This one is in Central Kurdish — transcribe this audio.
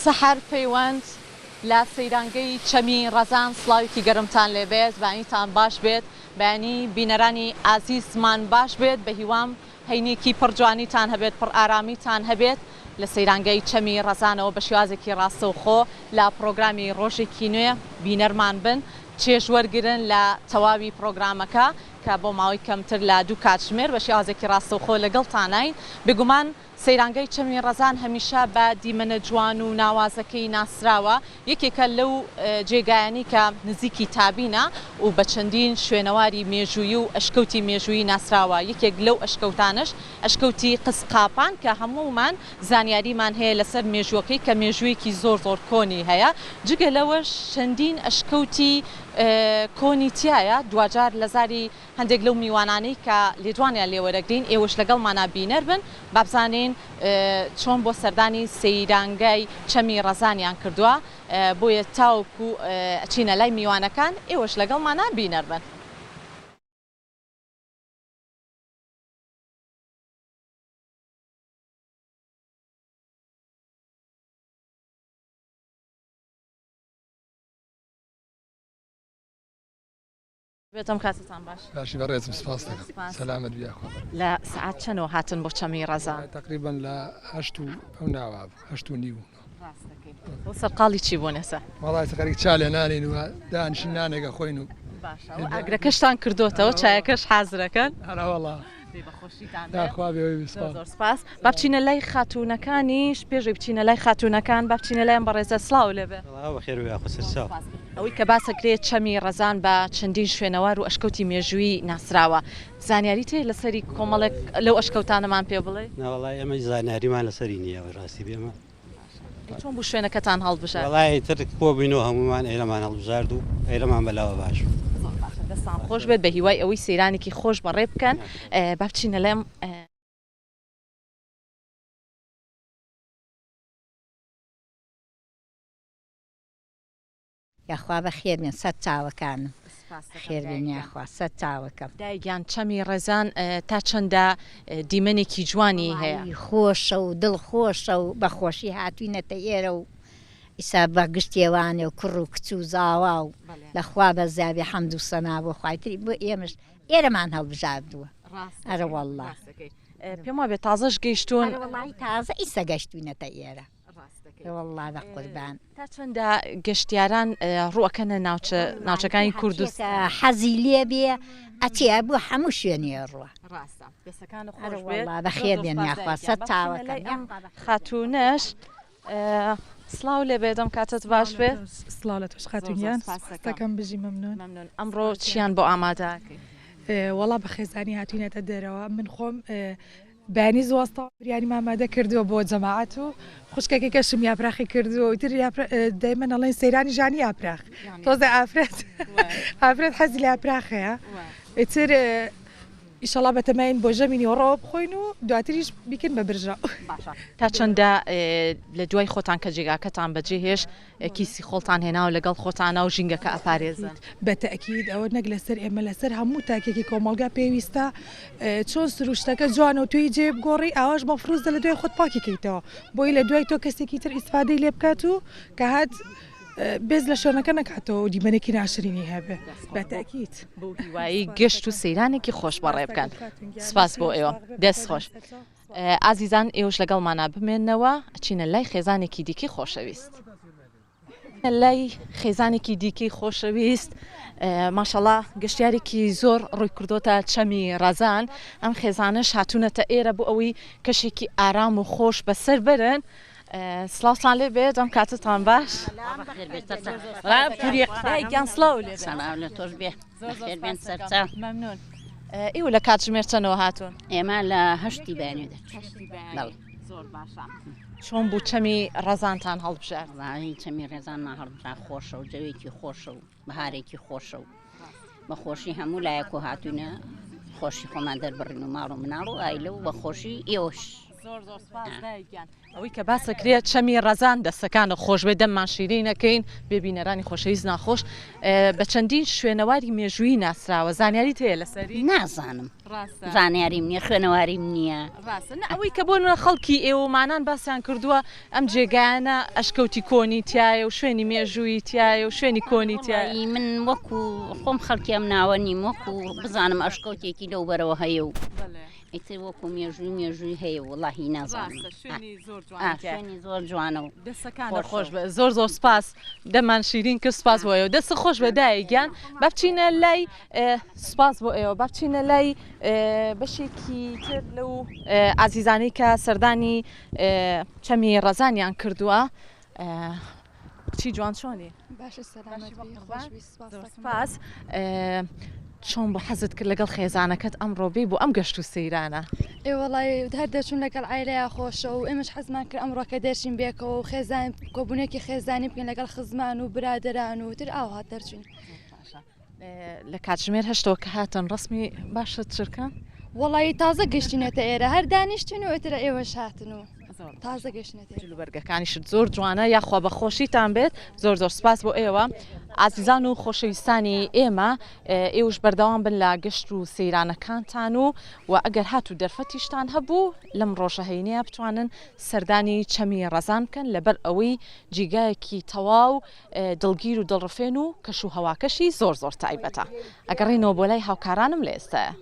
سەحەر پەیوەند لە سەیرانگەی چەمی ڕەزان سڵاوێکی گەرمتان لێبێت بەینتان باش بێت بەینی بینەرانی ئازیزمان باش بێت بە هیوام هەینێکی پڕجوانیتان هەبێت پڕ ئارامیتان هەبێت لە سەیرانگەی چەمی ڕەزانەوە بە شێوازێکی ڕاستەوخۆ لە پرۆگرامی ڕۆژێکی نوێ بینەرمان بن چێژ وەرگرن لە تەواوی پرۆگرامەکە کە بۆ ماوەی کەمتر لە 2 کاتژمێر بە شێوازێکی ڕاستەوخۆ لەگەڵتانین بێگومان سەیرانگەی چەمی ڕەزان هەمیشە بە دیمەنە جوان و ناوازەکەی ناسراوە یەکێکە لەو جێگایانی کە نزیکی تابینە و بە چەندین شوێنەواری مێژووی و ئەشکەوتی مێژووی ناسراوە یەکێک لەو ئەشکەوتانش ئەشکەوتی قسقاپان کە هەموومان زانیاریمان هەیە لەسەر مێژووەکەی کە مێژوویەکی زۆر کۆنی هەیە جگە لەوەش چەندین ئەشکەوتی کۆنی تایە دوجار لە زاری هەندێک لەو میوانانەی کە لێدوانیان لێوەرەگرین ئێوەش لەگەڵمانە بینەر بن بابزانین چۆن بۆ سەردانی سەیرانگای چەمی ڕەزانیان کردووە بۆیە تاوکو ئەچینە لای میوانەکان ئێوەش لەگەڵمانە بینەر بن. بێتم کاتتان باش. باشی بەڕێزم سپاس دەکەم. سەلامت بیا خۆ. لە سەعات چەندەوە هاتن بۆ چەمی ڕەزان؟ تقریبا لە 8 و ئەو ناوە 8 و نیو. بۆ سەرقاڵی چی بۆ نێسە؟ وەڵای سەقەرێک چالێ نانین و دانیشتن نانێکە خۆین و باشە ئاگرەکەشتان کردوتەوە چایەکەش حازرەکەن؟ هەرا وەڵا. داخوا بێ سپاس. با بچینە لای خاتوونەکانیش پێشی بچینە لای خاتوونەکان با بچینە لایەن بەڕێزە سڵاو لێبێ. بەخێر بێ خۆسەر. ئەوەی کە باسەکرێت چەمی ڕەزان بە چەندین شوێنەوار و ئەشکەوتی مێژووی ناسراوە زانیاری تێ لەسەری کۆمەڵێک لەو ئەشکەوتانەمان پێ بڵێ؟ ناوەڵای ئەمە زانیاریمان لەسەری نییە ڕاستی بێمە. چۆن بوو شوێنەکەتان هەڵبژار؟ وەڵای تر بۆ بینەوە هەمومان ئێرەمان هەڵبژارد و ئێرەمان بەلاوە باش. دەستان خۆش بێت بە هیوای ئەوەی سەیرانێکی خۆش بەڕێ بکەن با بچینە لەم یاخوا بە خێرێن سەد چاوەکانم خێربێنیاخوا سەد چاوەکەم دایگیان چەمی ڕێزان تا چەندە دیمەنێکی جوانی هەیە خۆشە و دڵخۆشە و بەخۆشی هاتوینەتە ئێرە و ئیسا بە گشتێوانێ و کوڕ و کچ و زاوا و لەخوا بە زیابی حەمد و سەنا بۆ خوایتری بۆ ئێمەش ئێرەمان هەڵبژاردووە ئەرە وەڵڵا پێم وابێت تازەش گەیشتون تازە ئیسە گەشتوینەتە ئێرە والله بە قوربان تا چەندە گەشتیاران ڕوەکەنە ناوچەکانی کوردستان حەزی لێ بێ ئەچێ بۆ هەموو شوێنێ ڕوە بەخێر بێن یاخوا سەد چاوەکەم خاتوونەش سڵاو لێ بێدەم کاتت باش بێ سڵاو لە توش خاتونیان دەکەم بژی مەمنون ئەمڕۆ چیان بۆ ئامادەکەی وەڵا بە خێزانی هاتوینەتە دەرەوە من خۆم بانی زواستا بریانی مامادە کردووە بۆ جەماعەت و خوشکێکی کەشم یاپراخی کردووە ئیتر دایمەن ئەڵێن سەیرانی ژانی یاپراخ تۆزە ئافرەت حەزی لە یاپراخەیە ئیتر ئیشەڵا بەتەماین بۆ ژەمینی وەڕەوە بخۆین و دواتریش بیکن بە برژە تا چەندە لە دوای خۆتان کە جێگاکەتان بەجێ هێش کیسی خۆڵتان هێناوە لەگەڵ خۆتانە و ژینگەکە ئەپارێزن بەتەکید ئەوە نەک لەسەر ئێمە لەسەر هەموو تاکێکی کۆمەڵگا پێویستە چۆن سروشتەکە جوان و توی جێ بگۆڕی ئاواش بە فروزدە لە دوای خۆت پاکیکەیتەوە بۆی لە دوای تۆ کەسێکی تر ئیسفادەی لێ بکات و کە هات بێز لە شوێنەکە نەکاتەوە و دیمەنێکی ناشرینی هەبێ بەتەکید بۆ هیوایی گەشت و سەیرانێکی خۆش بەڕێ بکەن سپاس بۆ ئێوە دەست خۆش ئازیزان ئێوەش لەگەڵمانە بمێنەوە ئەچینە لای خێزانێکی دیکەی خۆشەویست لای خێزانێکی دیکەی خۆشەویست ماشەڵڵا گەشتیارێکی زۆر ڕووی کردۆتە چەمی ڕەزان ئەم خێزانش هاتوونەتە ئێرە بۆ ئەوەی کەشێکی ئارام و خۆش بەسەر برن سڵاوتان لێ بێت ئەم کاتتان باش گیان سڵاو لێ لە تۆش بێ بێن سەرچا مەمنون ئێوە لە کاتژمێر چەندەوە هاتوون ئێمە لە هەشتی بەیانێ زۆر باشە چۆن بوو چەمی ڕەزانتان هەڵبژار چەمی ڕێزانمان هەڵبژار خۆشە و جەوێکی خۆشە و بەهارێکی خۆشە و بەخۆشی هەموو لایەک و هاتوونە خۆشی خۆمان دەربڕین و ماڵ و مناڵ و ئایلە و بەخۆشی ئێوەش زۆر زۆر سپاس دایگیان ئەوەی کە باسەکرێت چەمی ڕەزان دەستەکانە خۆش بێ دەممان شیرینەکەین بێبینەرانی خۆشەویست ناخۆش بە چەندین شوێنەواری مێژووی ناسراوە زانیاری تەیە لەسەری نازانم زانیاریم نییە خوێنەواریم نییە ڕاستن ئەوەی کە بۆ نوێ خەڵکی ئێوەمانان باسییان کردووە ئەم جێگایانە ئەشکەوتی کۆنی تایە و شوێنی مێژووی تایە و شوێنی کۆنی تایە من وەکو خۆم خەڵکیم ناوە نیم وەکو بزانم ئەشکەوتێکی لەو بەرەوە هەیە و ئیتر وەکو مێژووی هەیە وڵاهی نازانم شوێنی زۆر جوانە و دەستەکانە خۆش بە زۆر زۆر سپاس دەمان شیرین کرد سپاس بۆ ئێوە دەستە خۆش بە دایگیان با بچینە لای سپاس بۆ ئێوە با بچینە لای بەشێکی تر لەو ئازیزانەی کە سەردانی چەمی ڕەزانیان کردووە چی جوان چۆنی باشە سپاس چۆن بۆ حەزت کرد لەگەڵ خێزانەکەت ئەمڕۆ بێ بۆ ئەم گەشت و سەیرانە ئێوەڵی هەر دەچون لەگەڵ ئایلەیە خۆشە و ئێمەش حەزمان کرد ئەمڕۆکە دەرچین بێکەوە و خێزان کۆبوونێکی خێزانی بکەین لەگەڵ خزمان و برادران و تر ئاوات دەرچین لە کاتژمێر هەشتەوە کە هاتن ڕسمی باشە چرکە؟ وڵی تازە گەشتینێتە ئێرە هەر دانیشتین و ئێترە ئێوەش هاتن و تازە گەشتێت جلوبەرگەکانیشت زۆر جوانە یاخوا بە خۆشیتان بێت زۆر زۆر سپاس بۆ ئێوە ئازیزان و خۆشەویستانی ئێمە ئێوەش بەردەوام بن لە گەشت و سەیرانەکانتان و ئەگەر هات و دەرفەتیشتان هەبوو لەم ڕۆژەهینەیە بتوانن سەردانی چەمی ڕەزان بکەن لەبەر ئەوەی جیگایەکی تەواو دڵگیر و دڵڕفێن و کەش و هەواکەشی زۆر زۆر تایبەتە ئەگەڕێنەوە بۆ لای هاوکارانم لە ئێستاە